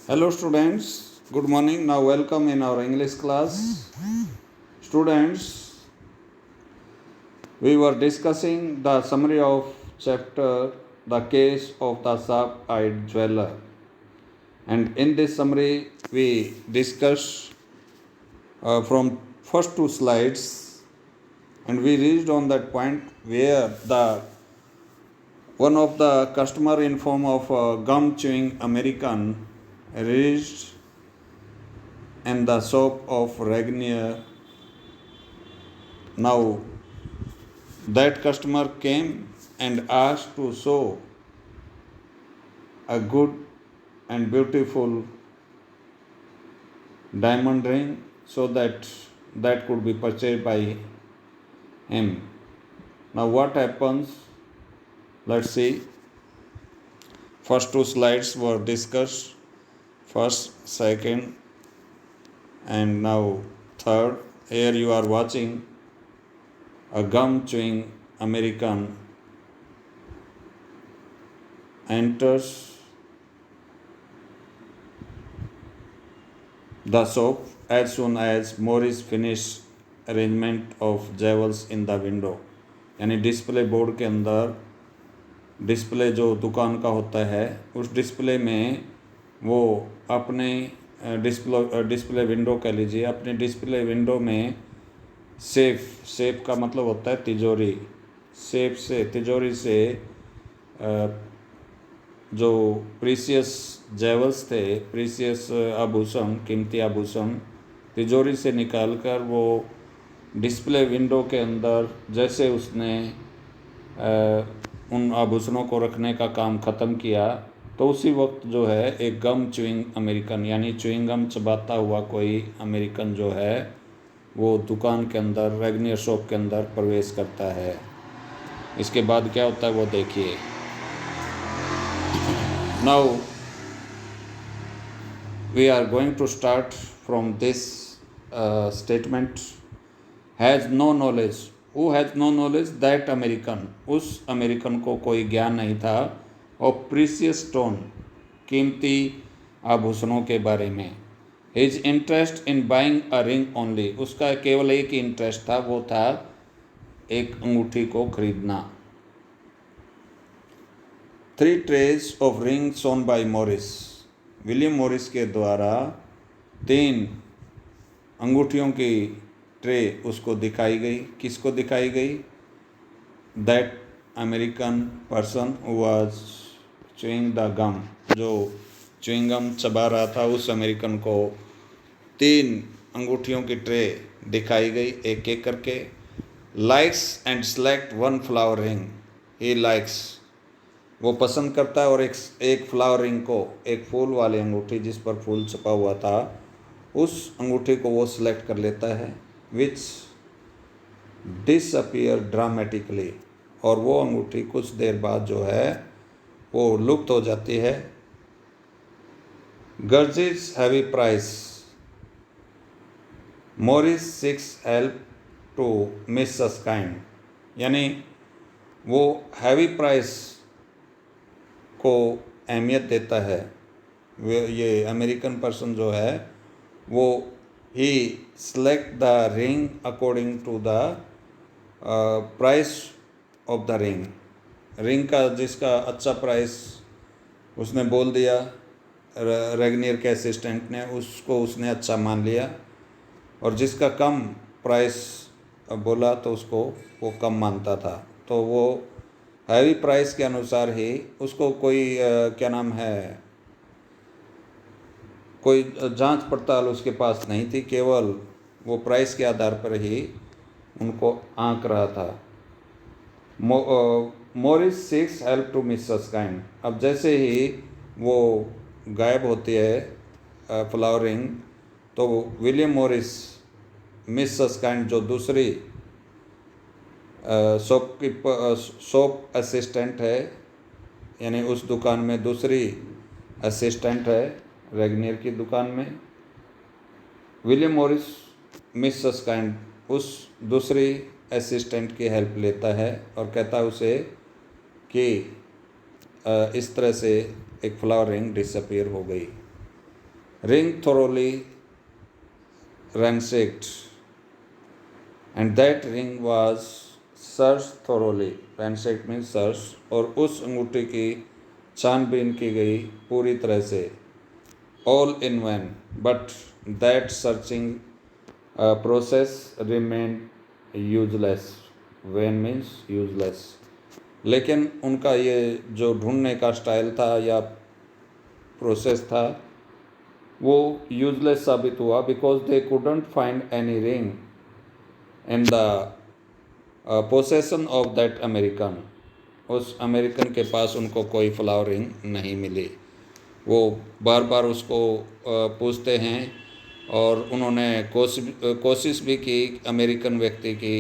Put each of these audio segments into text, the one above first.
Hello students, good morning. Now welcome in our English class. Students, we were discussing the summary of chapter The Case of the Sharp-Eyed Jeweler. And in this summary, we discussed from first two slides, and we reached on that point where one of the customer in form of a gum chewing American reached in the shop of Regnier. Now that customer came and asked to show a good and beautiful diamond ring so that could be purchased by him. Now what happens? Let's see. First two slides were discussed. First, second, and now third. Here you are watching a gum chewing American enters the shop as soon as Morris finished arrangement of jewels in the window. यानी display board के अंदर display जो दुकान का होता है उस display में वो अपने डिस्प्ले विंडो कह लीजिए, अपने डिस्प्ले विंडो में सेफ का मतलब होता है तिजोरी, सेफ से तिजोरी से जो प्रीसियस जेवल्स थे, प्रीसियस आभूषण, कीमती आभूषण तिजोरी से निकालकर वो डिस्प्ले विंडो के अंदर जैसे उसने उन आभूषणों को रखने का काम ख़त्म किया तो उसी वक्त जो है एक गम च्यूइंग अमेरिकन यानी च्यूइंगम चबाता हुआ कोई अमेरिकन जो है वो दुकान के अंदर, रेगनियर शॉप के अंदर प्रवेश करता है। इसके बाद क्या होता है वो देखिए। Now we are going to start from this statement. Has no knowledge, who has no knowledge that American, उस अमेरिकन को कोई ज्ञान नहीं था और प्रीसियस स्टोन, कीमती आभूषणों के बारे में। His interest in buying a ring only, उसका केवल एक ही इंटरेस्ट था, वो था एक अंगूठी को खरीदना। 3 ट्रेज ऑफ रिंग सोन बाय मॉरिस, विलियम मॉरिस के द्वारा 3 अंगूठियों की ट्रे उसको दिखाई गई। किसको दिखाई गई? That American person was chewing the gum, जो च्यूइंगम चबा रहा था उस अमेरिकन को 3 अंगूठियों की ट्रे दिखाई गई एक एक करके। Likes and select 1 flower ring, he likes, वो पसंद करता है और एक फ्लावर रिंग को, एक फूल वाली अंगूठी जिस पर फूल छपा हुआ था उस अंगूठी को वो सिलेक्ट कर लेता है। विच डिसअपियर ड्रामेटिकली, और वो अंगूठी कुछ देर बाद जो है वो लुप्त हो जाती है। Gorgeous heavy price, Morris six help to miss such kind, यानी वो हैवी प्राइस को अहमियत देता है। ये अमेरिकन पर्सन जो है वो ही select the ring according to the price of the ring, ring का जिसका अच्छा प्राइस उसने बोल दिया, रेगनियर के असिस्टेंट ने उसको उसने अच्छा मान लिया, और जिसका कम प्राइस बोला तो उसको वो कम मानता था। तो वो हैवी प्राइस के अनुसार ही उसको कोई क्या नाम है, कोई जांच पड़ताल उसके पास नहीं थी, केवल वो प्राइस के आधार पर ही उनको आंक रहा था। Morris six help to miss such kind, अब जैसे ही वो गायब होती है फ्लावरिंग तो William Morris miss such kind जो दूसरी शॉप असिस्टेंट है, यानी उस दुकान में दूसरी असिस्टेंट है रेगनियर की दुकान में, William Morris miss such kind उस दूसरी असिस्टेंट की हेल्प लेता है और कहता है उसे कि इस तरह से एक फ्लावर रिंग डिसअपीयर हो गई। ring thoroughly ransacked, and that ring was searched thoroughly. ransacked means search, और उस अंगूठी की छानबीन की गई पूरी तरह से, all in vain, but that searching process remained useless. vain means useless. लेकिन उनका ये जो ढूंढने का स्टाइल था या प्रोसेस था वो यूजलेस साबित हुआ, because they couldn't find any ring in the possession of that American. उस अमेरिकन के पास उनको कोई फ्लावर रिंग नहीं मिली. वो बार बार उसको पूछते हैं और उन्होंने कोशिश भी की अमेरिकन व्यक्ति की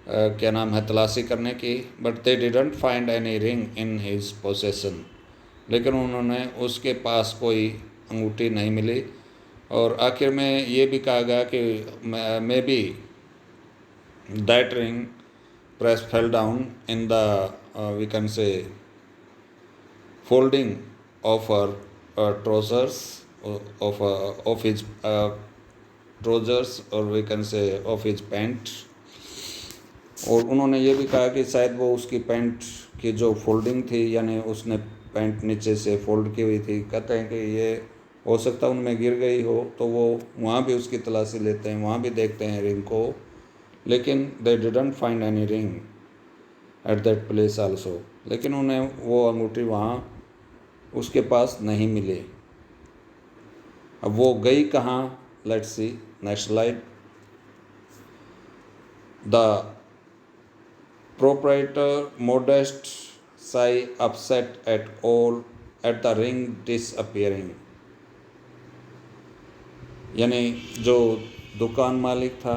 क्या नाम है तलाशी करने की, but they didn't find any ring in his possession. लेकिन उन्होंने उसके पास कोई अंगूठी नहीं मिली. और आखिर में ये भी कहा गया कि may be that ring press fell down in the we can say folding of trousers of his trousers, or we can say of his pant. और उन्होंने ये भी कहा कि शायद वो उसकी पैंट की जो फोल्डिंग थी, यानी उसने पैंट नीचे से फोल्ड की हुई थी, कहते हैं कि ये हो सकता है उनमें गिर गई हो. तो वो वहाँ भी उसकी तलाशी लेते हैं, वहाँ भी देखते हैं रिंग को, लेकिन they didn't find any ring at that place also. लेकिन उन्हें वो अंगूठी वहाँ उसके पास नहीं मिली. अब वो गई कहाँ? Let's see next slide. The proprietor modest Sai upset at the ring disappearing. यानी जो दुकान मालिक था,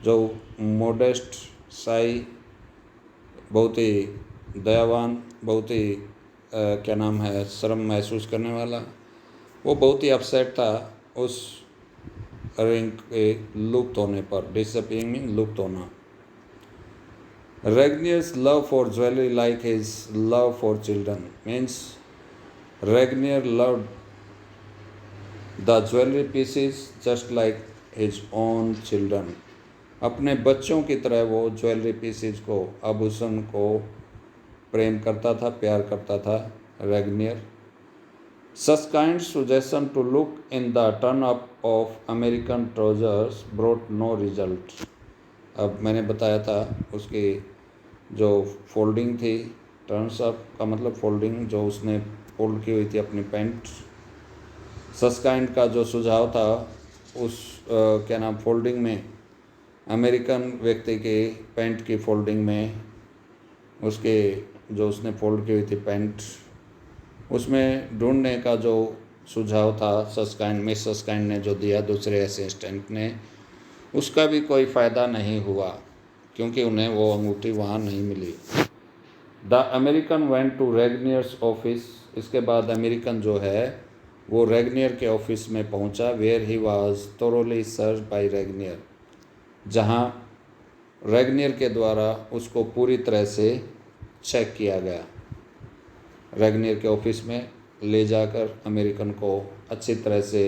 जो मोडेस्ट साई, बहुत ही दयावान, बहुत ही क्या नाम है शर्म महसूस करने वाला, वो बहुत ही अपसेट था उस रिंग के लुप्त होने पर. डिसअपियरिंग मीन लुप्त होना. Regnier's love for jewellery like his love for children. Means Regnier loved the jewellery pieces just like his own children. अपने बच्चों की तरह वो ज्वेलरी पीसेस को, आभूषण को प्रेम करता था, प्यार करता था रेगनियर. Such kind suggestion to look in the turn up of American trousers brought no result. अब मैंने बताया था उसकी जो फोल्डिंग थी, टर्न्स अप का मतलब फोल्डिंग, जो उसने फोल्ड की हुई थी अपनी पैंट. सच काइंड का जो सुझाव था उस क्या नाम फोल्डिंग में, अमेरिकन व्यक्ति के पैंट की फोल्डिंग में, उसके जो उसने फोल्ड की हुई थी पैंट, उसमें ढूंढने का जो सुझाव था सस्काइंड मिस सस्काइंड ने जो दिया दूसरे असिस्टेंट ने, उसका भी कोई फ़ायदा नहीं हुआ क्योंकि उन्हें वो अंगूठी वहाँ नहीं मिली. The American went to Regnier's office. इसके बाद अमेरिकन जो है वो रेगनियर के ऑफिस में पहुँचा. Where he was thoroughly search by Regnier. जहाँ रेगनियर के द्वारा उसको पूरी तरह से चेक किया गया. रेगनियर के ऑफिस में ले जाकर अमेरिकन को अच्छी तरह से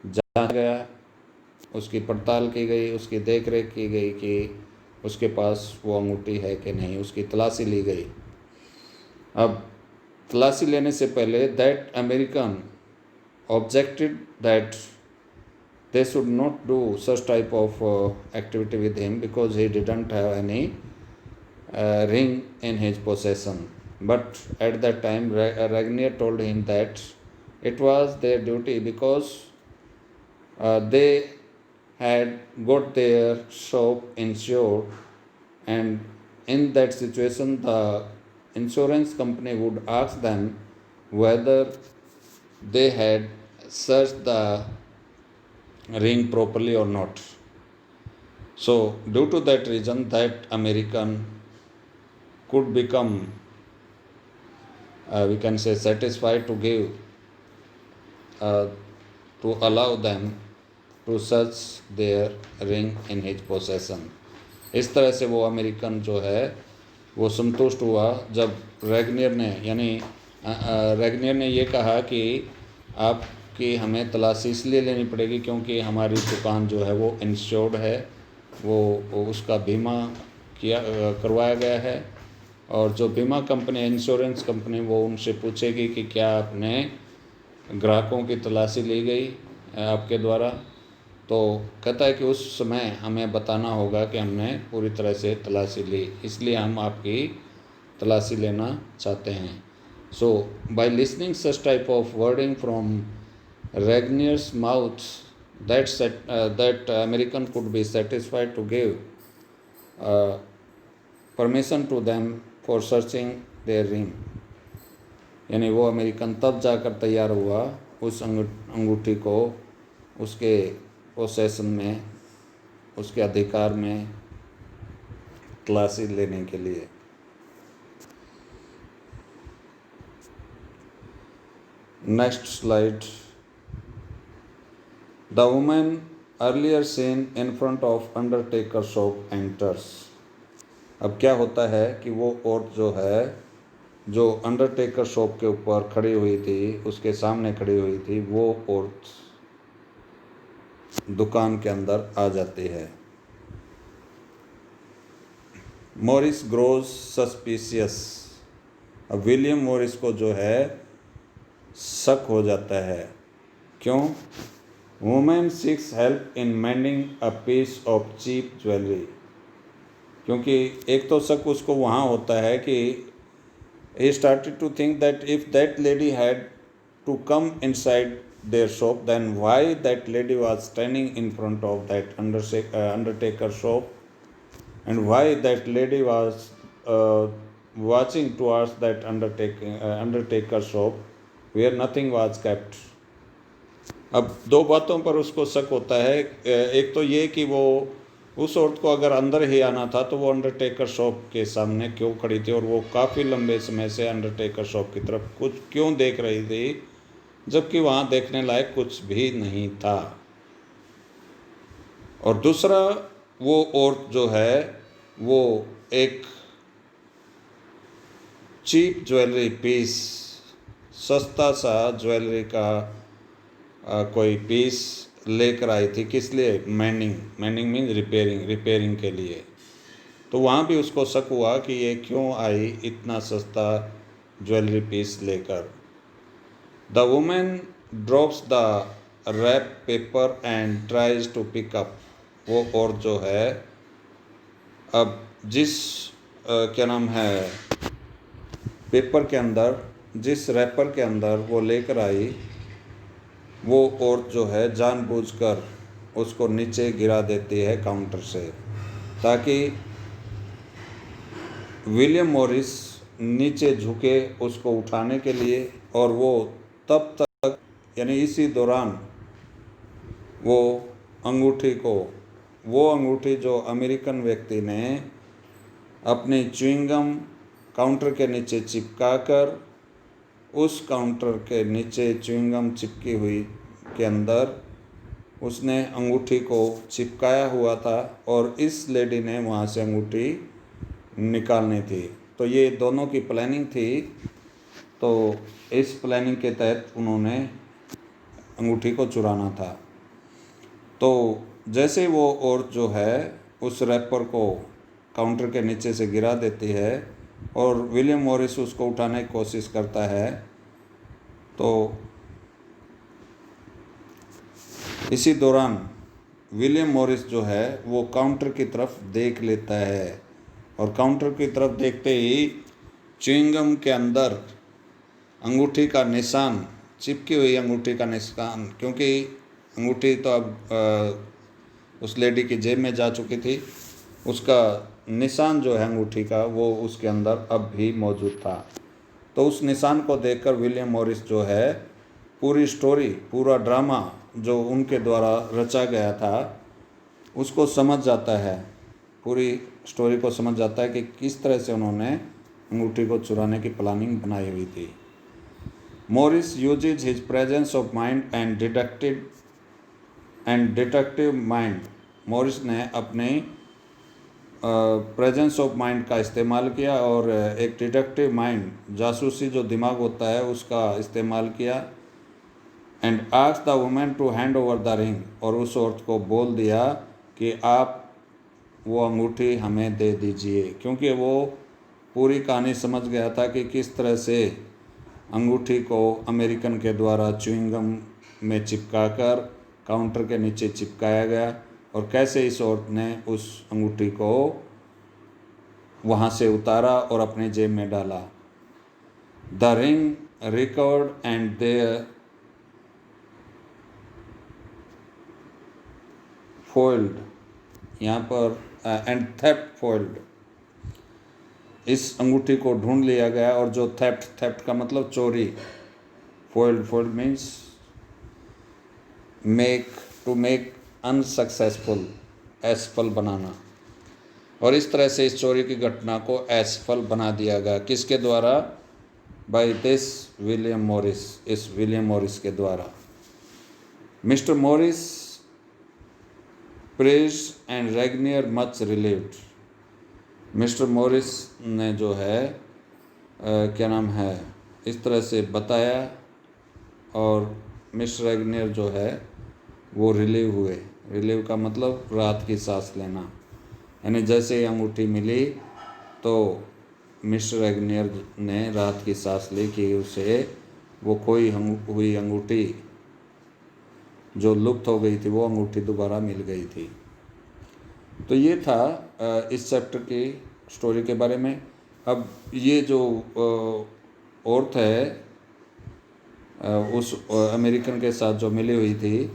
जांचा गया, उसकी पड़ताल की गई, उसकी देखरेख की गई कि उसके पास वो अंगूठी है कि नहीं. उसकी तलाशी ली गई. अब तलाशी लेने से पहले that American objected that they should not do such type of activity with him because he didn't have any ring in his possession. But at that time Regnier told him that it was their duty because they had got their shop insured, and in that situation the insurance company would ask them whether they had searched the ring properly or not. So due to that reason that American could become we can say satisfied to give to allow them to search their ring in his possession. इस तरह से वो American जो है वो संतुष्ट हुआ जब रेगनियर ने, यानी रेगनियर ने ये कहा कि आप कि हमें तलाशी इसलिए लेनी पड़ेगी क्योंकि हमारी दुकान जो है वो इंश्योर्ड है, वो उसका बीमा करवाया गया है। और जो बीमा कंपनी, इंश्योरेंस कंपनी, वो उनसे पूछेगी कि क्या आपने ग्राहकों की तलाशी ली गई आपके द्वारा। तो कहता है कि उस समय हमें बताना होगा कि हमने पूरी तरह से तलाशी ली, इसलिए हम आपकी तलाशी लेना चाहते हैं। So by listening such type of wording from Ragnier's mouth, that American could be satisfied to give permission to them for searching their ring। यानी वो अमेरिकन तब जाकर तैयार हुआ उस अंगूठी को उसके पोसेशन में, उसके अधिकार में तलाशी लेने के लिए। Next slide. The woman earlier seen in front of undertaker shop enters। अब क्या होता है कि वो औरत जो है, जो अंडरटेकर शॉप के ऊपर खड़ी हुई थी, उसके सामने खड़ी हुई थी, वो औरत दुकान के अंदर आ जाती है। Morris grows suspicious. अब विलियम मॉरिस को जो है शक हो जाता है। क्यों? Women seeks help in mending a piece of cheap jewellery. क्योंकि एक तो शक उसको वहाँ होता है कि he started to think that if that lady had to come inside their shop, then why that lady was standing in front of that undertaker shop, and why that lady was watching towards that undertaker shop where nothing was kept। अब दो बातों पर उसको शक होता है। एक तो ये कि वो उस औरत को अगर अंदर ही आना था तो वो अंडरटेकर शॉप के सामने क्यों खड़ी थी, और वो काफ़ी लंबे समय से अंडरटेकर शॉप की तरफ कुछ क्यों देख रही थी, जबकि वहाँ देखने लायक कुछ भी नहीं था। और दूसरा, वो औरत जो है वो एक चीप ज्वेलरी पीस, सस्ता सा ज्वेलरी का कोई पीस लेकर आई थी। किस लिए? मेंडिंग मीन्स रिपेयरिंग के लिए। तो वहाँ भी उसको शक हुआ कि ये क्यों आई इतना सस्ता ज्वेलरी पीस लेकर। The women drops the wrap paper and tries to pick up. वो औरत जो है अब जिस क्या नाम है पेपर के अंदर, जिस रैपर के अंदर वो लेकर आई, वो औरत जो है जानबूझकर उसको नीचे गिरा देती है काउंटर से, ताकि विलियम मॉरिस नीचे झुके उसको उठाने के लिए। और वो तब तक, यानी इसी दौरान वो अंगूठी जो अमेरिकन व्यक्ति ने अपनी च्युइंगम काउंटर के नीचे चिपका कर, उस काउंटर के नीचे च्युइंगम चिपकी हुई के अंदर उसने अंगूठी को चिपकाया हुआ था, और इस लेडी ने वहाँ से अंगूठी निकालनी थी। तो ये दोनों की प्लानिंग थी। तो इस प्लानिंग के तहत उन्होंने अंगूठी को चुराना था। तो जैसे वो औरत जो है उस रैपर को काउंटर के नीचे से गिरा देती है और विलियम मॉरिस उसको उठाने की कोशिश करता है, तो इसी दौरान विलियम मॉरिस जो है वो काउंटर की तरफ देख लेता है, और काउंटर की तरफ देखते ही च्युइंगम के अंदर अंगूठी का निशान, चिपकी हुई अंगूठी का निशान, क्योंकि अंगूठी तो अब उस लेडी की जेब में जा चुकी थी, उसका निशान जो है अंगूठी का वो उसके अंदर अब भी मौजूद था। तो उस निशान को देखकर विलियम मॉरिस जो है पूरी स्टोरी, पूरा ड्रामा जो उनके द्वारा रचा गया था उसको समझ जाता है, पूरी स्टोरी को समझ जाता है कि किस तरह से उन्होंने अंगूठी को चुराने की प्लानिंग बनाई हुई थी। Morris uses his presence of mind and detective mind. Morris ने अपने प्रेजेंस ऑफ माइंड का इस्तेमाल किया और एक डिटेक्टिव माइंड, जासूसी जो दिमाग होता है, उसका इस्तेमाल किया and ask the women to hand over the ring, और उस औरत को बोल दिया कि आप वो अंगूठी हमें दे दीजिए, क्योंकि वो पूरी कहानी समझ गया था कि किस तरह से अंगूठी को अमेरिकन के द्वारा च्युइंगम में चिपकाकर काउंटर के नीचे चिपकाया गया और कैसे इस औरत ने उस अंगूठी को वहाँ से उतारा और अपने जेब में डाला। The ring recovered and there fold, यहाँ पर एंड थेफ्ट फोल्ड, इस अंगूठी को ढूंढ लिया गया और जो थेफ्ट का मतलब चोरी, fold means to make unsuccessful, असफल बनाना, और इस तरह से इस चोरी की घटना को असफल बना दिया गया। किसके द्वारा? बाय दिस विलियम मॉरिस, इस विलियम मॉरिस के द्वारा। Mister Morris praised and Regnier much relieved, mister Morris ने जो है क्या नाम है इस तरह से बताया और मिस्टर रेगनियर जो है वो रिलीव हुए। रिलीव का मतलब राहत की सांस लेना, यानी जैसे ही अंगूठी मिली तो मिस्टर रेगनियर ने राहत की सांस ली कि उसे वो खोई हुई अंगूठी जो लुप्त हो गई थी वो अंगूठी दोबारा मिल गई थी। तो ये था इस चैप्टर की स्टोरी के बारे में। अब ये जो औरत है उस अमेरिकन के साथ जो मिली हुई थी,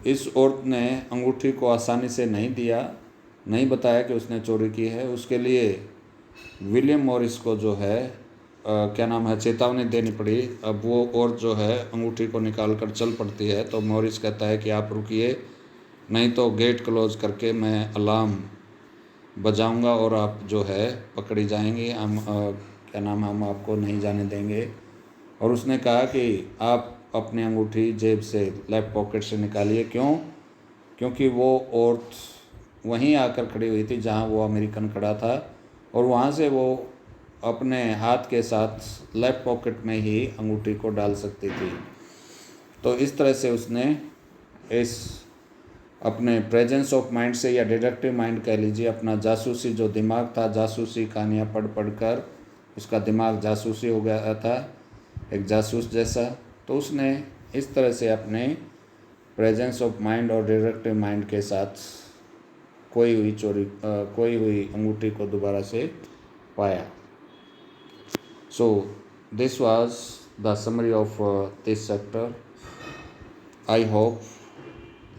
इस औरत ने अंगूठी को आसानी से नहीं दिया, नहीं बताया कि उसने चोरी की है। उसके लिए विलियम मॉरिस को जो है क्या नाम है चेतावनी देनी पड़ी। अब वो औरत जो है अंगूठी को निकाल कर चल पड़ती है तो मॉरिस कहता है कि आप रुकिए, नहीं तो गेट क्लोज करके मैं अलार्म बजाऊंगा और आप जो है पकड़ी जाएंगी, हम क्या नाम हम आपको नहीं जाने देंगे। और उसने कहा कि आप अपनी अंगूठी जेब से लेफ्ट पॉकेट से निकालिए। क्यों? क्योंकि वो औरत वहीं आकर खड़ी हुई थी जहां वो अमेरिकन खड़ा था और वहां से वो अपने हाथ के साथ लेफ्ट पॉकेट में ही अंगूठी को डाल सकती थी। तो इस तरह से उसने इस अपने प्रेजेंस ऑफ माइंड से या डिडक्टिव माइंड कह लीजिए, अपना जासूसी जो दिमाग था, जासूसी कहानियाँ पढ़ कर उसका दिमाग जासूसी हो गया था, एक जासूस जैसा। तो उसने इस तरह से अपने प्रेजेंस ऑफ माइंड और डिडक्टिव माइंड के साथ खोई हुई अंगूठी को दोबारा से पाया। So this was the summary of this chapter. I hope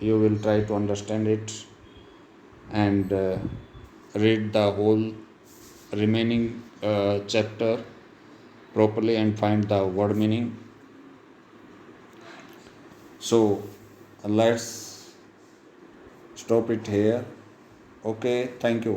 you will try to understand it and read the whole remaining chapter properly and find the word meaning. So let's stop it here. Okay, thank you.